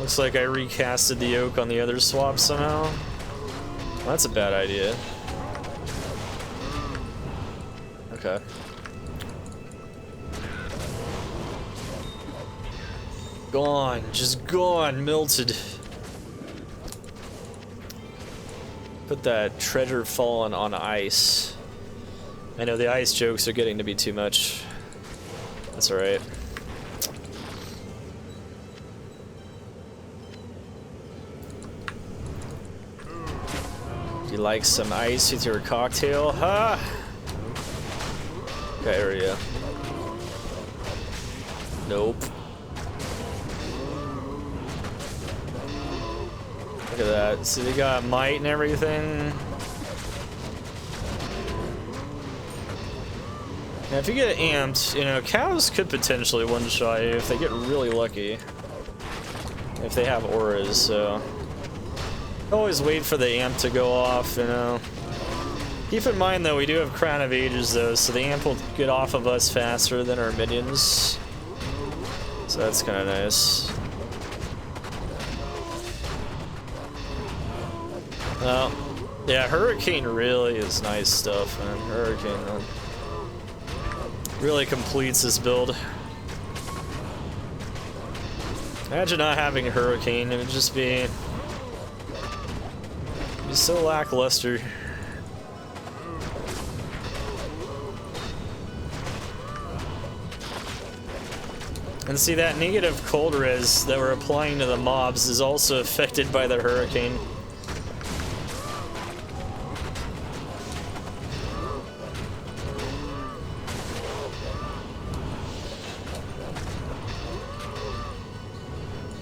Looks like I recasted the yoke on the other swap somehow. Well, that's a bad idea. Okay. Gone, just gone, melted. Put that treasure fallen on ice. I know the ice jokes are getting to be too much. That's alright. You like some ice with your cocktail, huh? Okay, here we go. Nope. Look at that. See, they got might and everything. Now, if you get amped, you know, cows could potentially one-shot you if they get really lucky. If they have auras, so... always wait for the amp to go off, you know. Keep in mind, though, we do have Crown of Ages, though, so the amp will get off of us faster than our minions. So that's kind of nice. Well, yeah, Hurricane really is nice stuff, man. Hurricane, man. Really completes this build. Imagine not having a Hurricane, it would just be so lackluster. And see, that negative cold res that we're applying to the mobs is also affected by the Hurricane.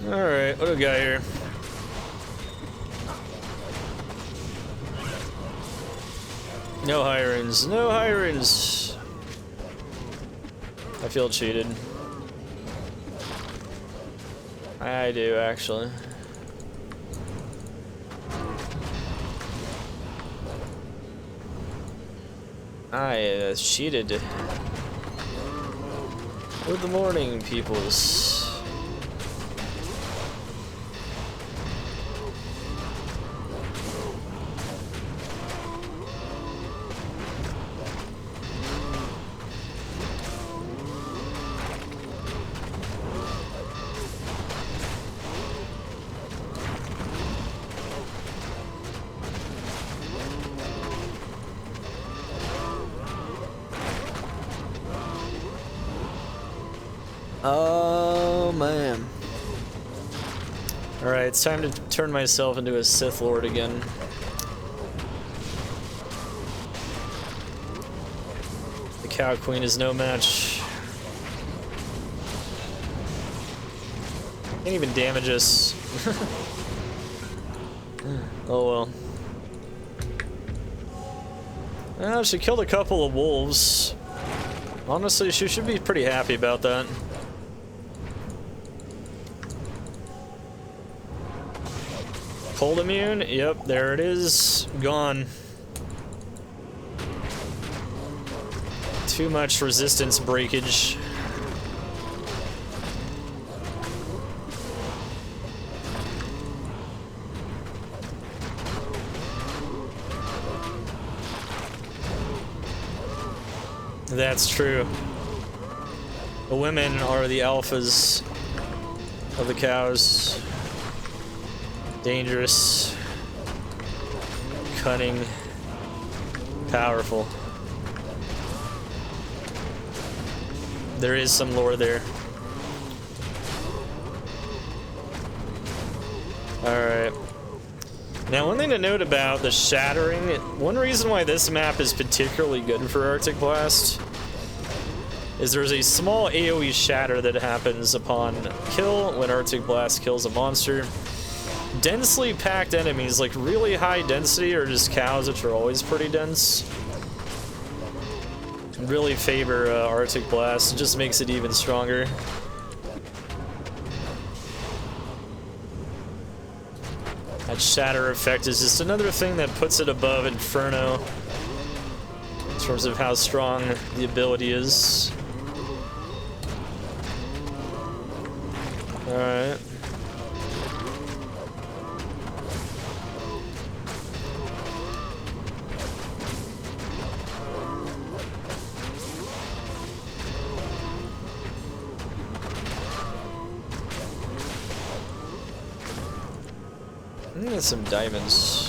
Alright, what do we got here? No hirings, no hirings. I feel cheated. I do, actually. I cheated. Good morning, peoples. Oh man. Alright, it's time to turn myself into a Sith Lord again. The Cow Queen is no match. Can't even damage us. Oh well. She killed a couple of wolves. Honestly, she should be pretty happy about that. Cold immune? Yep, there it is. Gone. Too much resistance breakage. That's true. The women are the alphas of the cows. Dangerous, cunning, powerful. There is some lore there. Alright. Now, one thing to note about the shattering, one reason why this map is particularly good for Arctic Blast is there's a small AoE shatter that happens upon kill when Arctic Blast kills a monster. Densely packed enemies, like really high density, or just cows, which are always pretty dense, really favor Arctic Blast. It just makes it even stronger. That shatter effect is just another thing that puts it above Inferno in terms of how strong the ability is. Alright. Get some diamonds.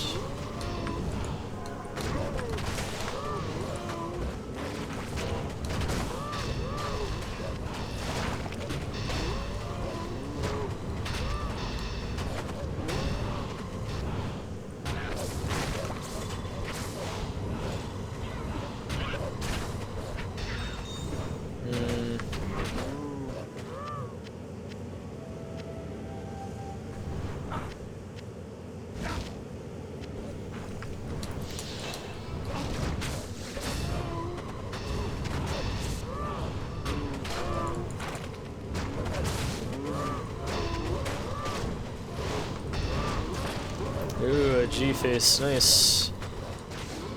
G-face, nice.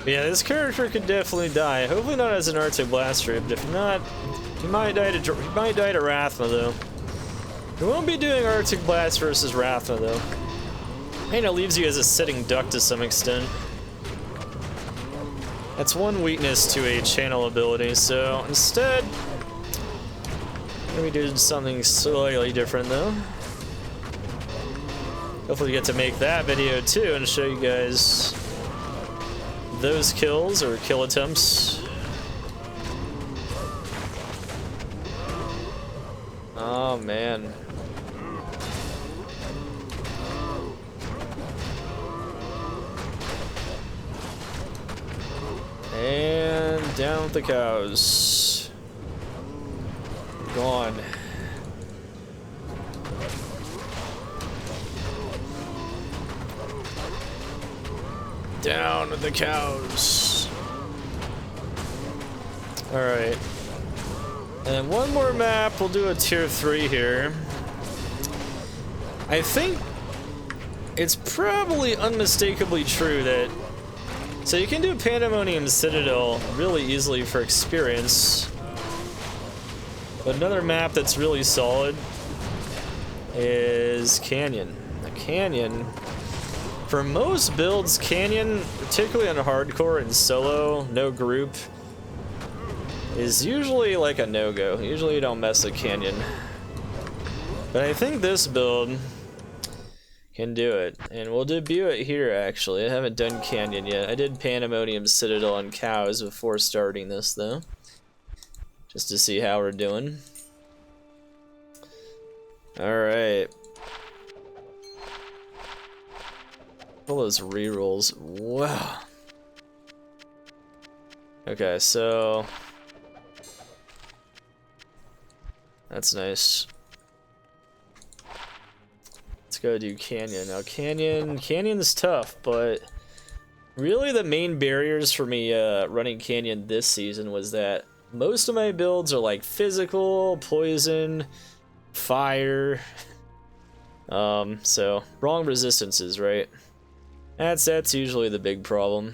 Yeah, this character could definitely die. Hopefully not as an Arctic Blaster, but if not, he might die to Rathma though. We won't be doing Arctic Blast versus Rathma though. And it leaves you as a sitting duck to some extent. That's one weakness to a channel ability, so instead, we did something slightly different though. Hopefully we get to make that video too and show you guys those kills or kill attempts. Oh man. And down with the cows. Gone. Down with the cows. Alright. And one more map, we'll do a tier 3 here. I think it's probably unmistakably true that so you can do Pandemonium Citadel really easily for experience. But another map that's really solid is Canyon. The Canyon, for most builds, Canyon, particularly on hardcore and solo, no group, is usually like a no-go. Usually you don't mess with Canyon. But I think this build can do it, and we'll debut it here actually. I haven't done Canyon yet. I did Pandemonium Citadel on cows before starting this though, just to see how we're doing. Alright. All those rerolls. Wow. Okay, so that's nice. Let's go do Canyon. Now Canyon's tough, but really the main barriers for me running Canyon this season was that most of my builds are like physical, poison, fire. So wrong resistances, right? That's usually the big problem.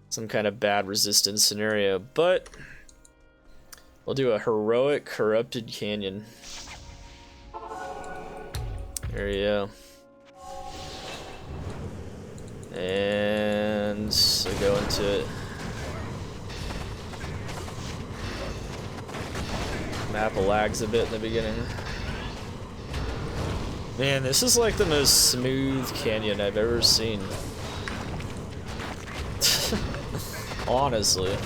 Some kind of bad resistance scenario, but we'll do a heroic corrupted Canyon. There you go. And so go into it. Map lags a bit in the beginning. Man, this is like the most smooth canyon I've ever seen. Honestly.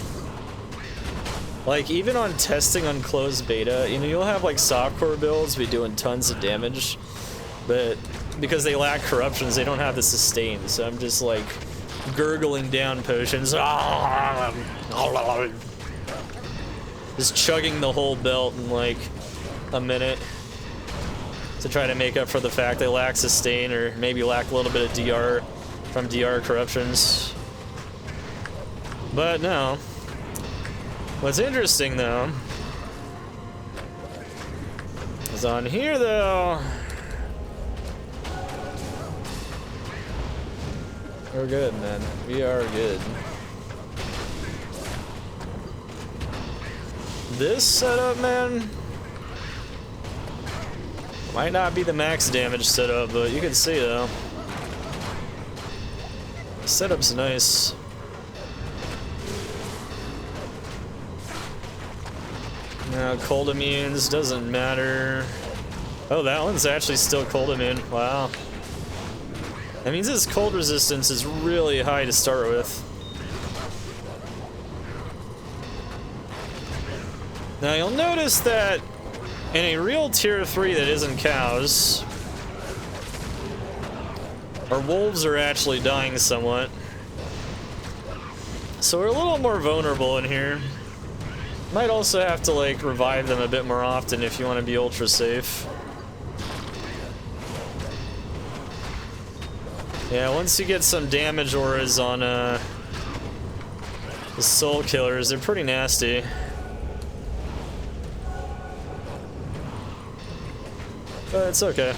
Like, even on testing on closed beta, you know, you'll have like softcore builds be doing tons of damage, but because they lack corruptions, they don't have the sustain, so I'm just like gurgling down potions. Just chugging the whole belt in like a minute to try to make up for the fact they lack sustain, or maybe lack a little bit of DR from DR corruptions. But no. What's interesting though is on here though, we're good, man. We are good. This setup, man, might not be the max damage setup, but you can see though. The setup's nice. Now cold immunes doesn't matter. Oh, that one's actually still cold immune. Wow. That means his cold resistance is really high to start with. Now you'll notice that in a real tier 3 that isn't cows, our wolves are actually dying somewhat. So we're a little more vulnerable in here. Might also have to like revive them a bit more often if you want to be ultra safe. Yeah, once you get some damage auras on the soul killers, they're pretty nasty. But it's okay.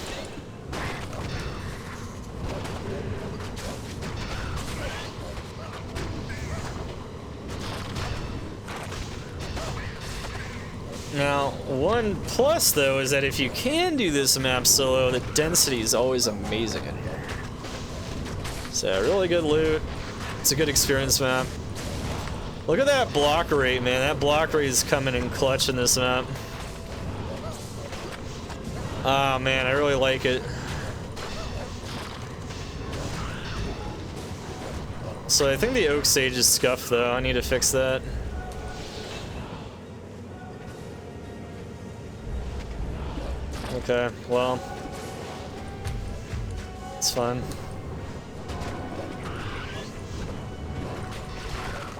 Now, one plus though is that if you can do this map solo, the density is always amazing in here. So really good loot. It's a good experience map. Look at that block rate, man. That block rate is coming in clutch in this map. Oh man, I really like it. So I think the Oak Sage is scuffed though. I need to fix that. Okay, well, it's fine.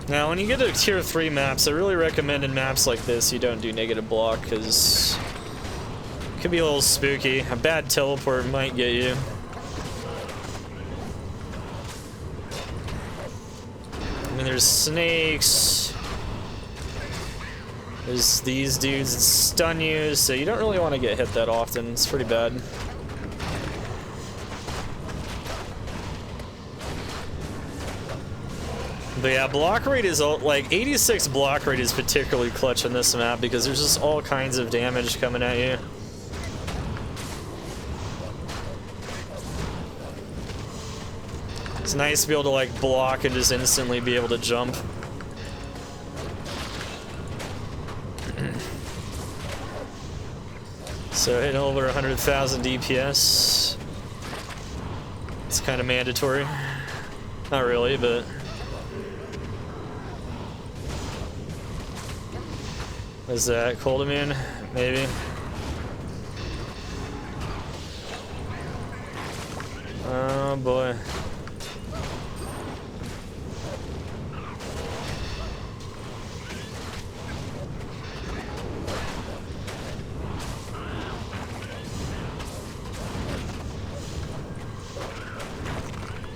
Now, when you get to tier 3 maps, I really recommend in maps like this you don't do negative block, because it can be a little spooky. A bad teleport might get you. I mean, there's snakes. There's these dudes that stun you, so you don't really want to get hit that often. It's pretty bad. But yeah, block rate is like 86 block rate is particularly clutch on this map because there's just all kinds of damage coming at you. It's nice to be able to like block and just instantly be able to jump. So hitting over 100,000 DPS. It's kind of mandatory. Not really, but is that cold immune? Maybe. Oh boy.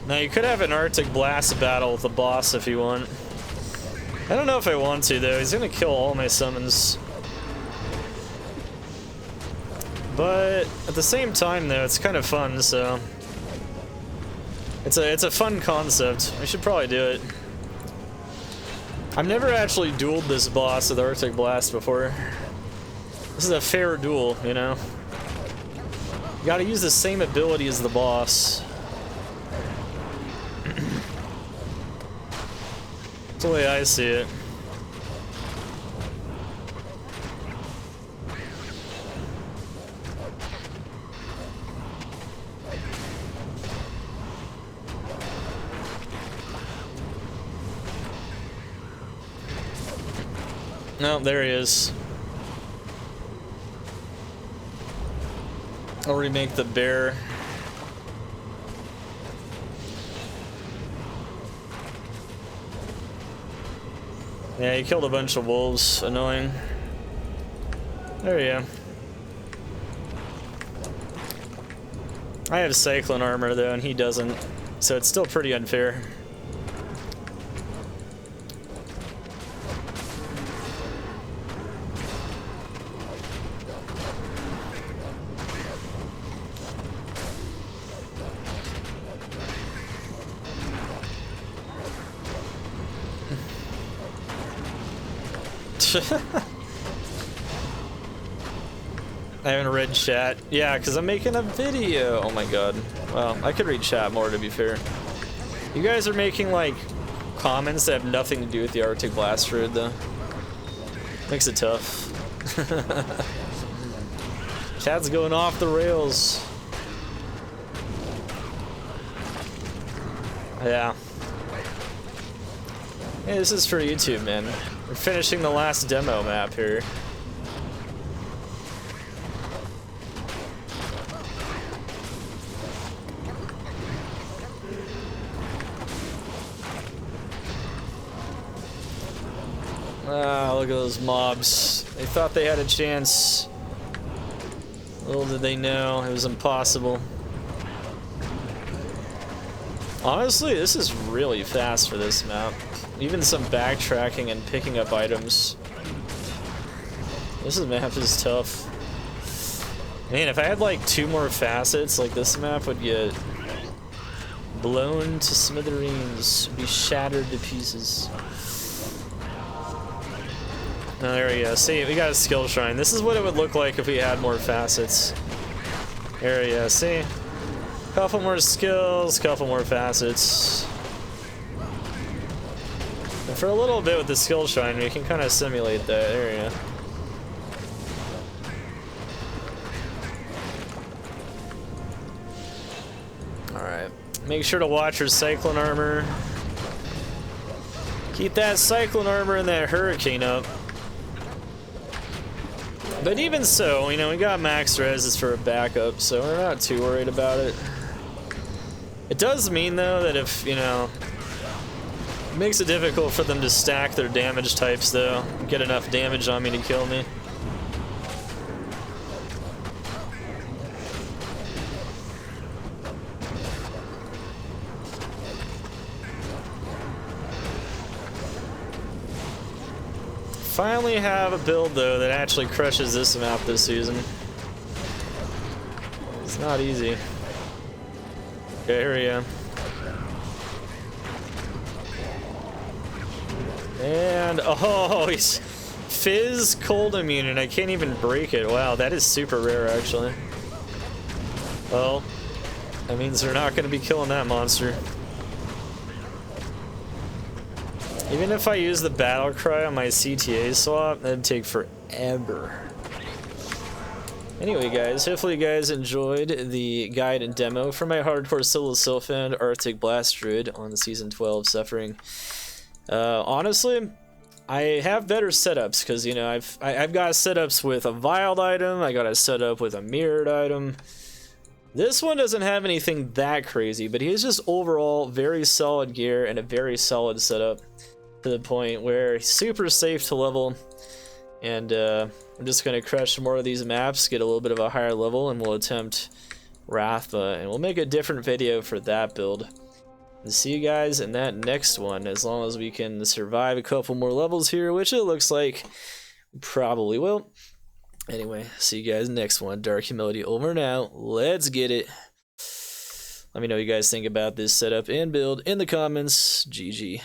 Now you could have an Arctic Blast battle with the boss if you want. I don't know if I want to though. He's gonna kill all my summons. But at the same time though, it's kind of fun, so it's a fun concept. We should probably do it. I've never actually dueled this boss with Arctic Blast before. This is a fair duel, you know. You gotta use the same ability as the boss. That's the way I see it. No, there he is. I'll remake the bear. Yeah, he killed a bunch of wolves. Annoying. There you go. I have Cyclone armor though, and he doesn't, so it's still pretty unfair. I haven't read chat. Yeah, because I'm making a video. Oh my god. Well, I could read chat more, to be fair. You guys are making, like, comments that have nothing to do with the Arctic Blast Druid, though. Makes it tough. Chat's going off the rails. Yeah. Hey, this is for YouTube, man. We're finishing the last demo map here. Ah, look at those mobs. They thought they had a chance. Little did they know, it was impossible. Honestly, this is really fast for this map. Even some backtracking and picking up items. This map is tough. Man, if I had like 2 more facets, like this map would get blown to smithereens, be shattered to pieces. Oh, there we go. See, we got a skill shrine. This is what it would look like if we had more facets. There we go. See? Couple more skills, couple more facets. And for a little bit with the skill shrine, we can kind of simulate that. There we go. Alright. Make sure to watch your cyclone armor. Keep that cyclone armor and that hurricane up. But even so, you know, we got max reses for a backup, so we're not too worried about it. It does mean, though, that if, you know, it makes it difficult for them to stack their damage types, though. Get enough damage on me to kill me. Finally have a build, though, that actually crushes this map this season. It's not easy. Okay, here we go. And, oh, he's Fizz cold immune, and I can't even break it. Wow, that is super rare, actually. Well, that means they're not going to be killing that monster. Even if I use the battle cry on my CTA swap, that'd take forever. Anyway, guys, hopefully you guys enjoyed the guide and demo for my hardcore solo self-found Arctic Blast Druid on Season 12 Suffering. Honestly, I have better setups because, you know, I've got setups with a Vialed item, I got a setup with a mirrored item. This one doesn't have anything that crazy, but he has just overall very solid gear and a very solid setup to the point where he's super safe to level. And I'm just going to crush some more of these maps, get a little bit of a higher level, and we'll attempt Rathba, and we'll make a different video for that build. And see you guys in that next one, as long as we can survive a couple more levels here, which it looks like we probably will. Anyway, see you guys next one. Dark Humility over and out. Let's get it. Let me know what you guys think about this setup and build in the comments. GG.